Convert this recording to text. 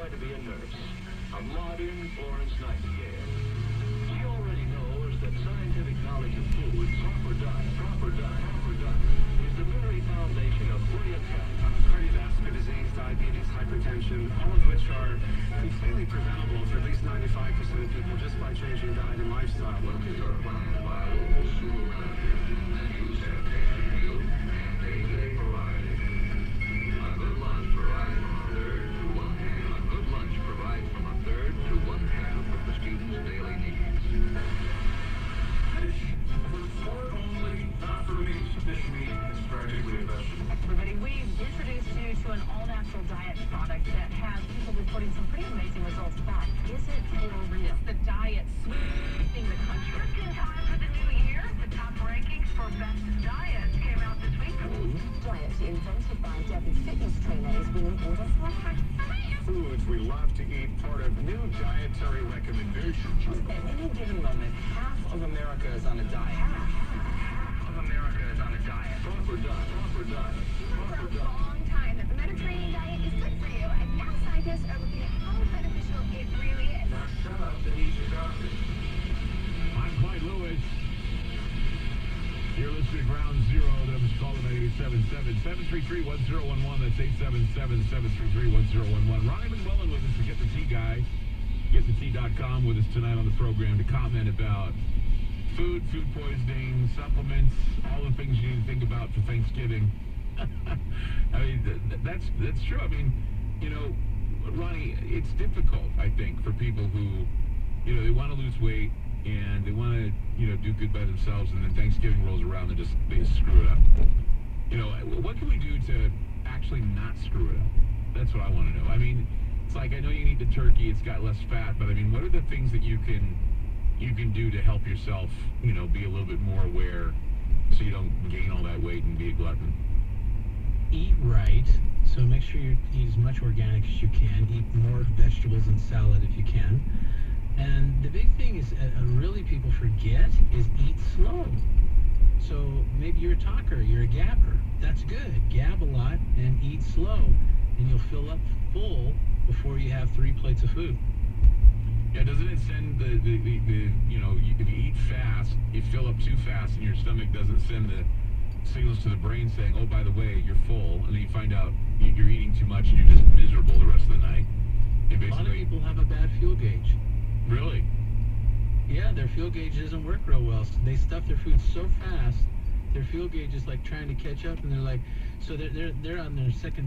to be a nurse, a modern Florence Nightingale. She already knows that scientific knowledge of food, proper diet, is the very foundation of brilliant health. Cardiovascular disease, diabetes, hypertension, all of which are completely preventable for at least 95% of people just by changing diet and lifestyle. Everybody, we've introduced you to an all-natural diet product that has people reporting some pretty amazing results. But is it for real? It's the diet sweeping the country. Just in time for the new year, the top rankings for best diets came out this week. Diet invented by Debbie fitness trainer is winning orders for Foods we love to eat, part of new dietary recommendations. At any given moment, half of America is on a diet. Half of America is on a diet. Proper diet. For a long time, that the Mediterranean diet is good for you, and now scientists are looking at how beneficial it really is. Now shut up and eat your garbage. I'm Clyde Lewis. You're listening to Ground Zero. That was calling at 877-733-1011. That's 877-733-1011. Ronnie McMullen with us, the Get the Tea guy. GetTheTea.com with us tonight on the program to comment about food poisoning, supplements, all the things you need to think about for Thanksgiving. I mean, that's true. I mean, you know, Ronnie, it's difficult, I think, for people who, you know, they want to lose weight and they want to, you know, do good by themselves, and then Thanksgiving rolls around and they screw it up. You know, what can we do to actually not screw it up? That's what I want to know. I mean, it's like, I know you need the turkey, it's got less fat, but I mean, what are the things that you can do to help yourself, you know, be a little bit more aware so you don't gain all that weight and be a glutton? Eat right, so make sure you eat as much organic as you can. Eat more vegetables and salad if you can. And the big thing is, really people forget, is eat slow. So maybe you're a talker, you're a gabber. That's good. Gab a lot and eat slow, and you'll fill up full before you have 3 plates of food. Yeah, doesn't it send the you know, if you eat fast, you fill up too fast, and your stomach doesn't send the signals to the brain saying, oh, by the way, you're full, and then you find out you're eating too much and you're just miserable the rest of the night. And A lot of people have a bad fuel gauge. Really? Yeah, their fuel gauge doesn't work real well. So they stuff their food so fast, their fuel gauge is like trying to catch up, and they're like, so they're on their second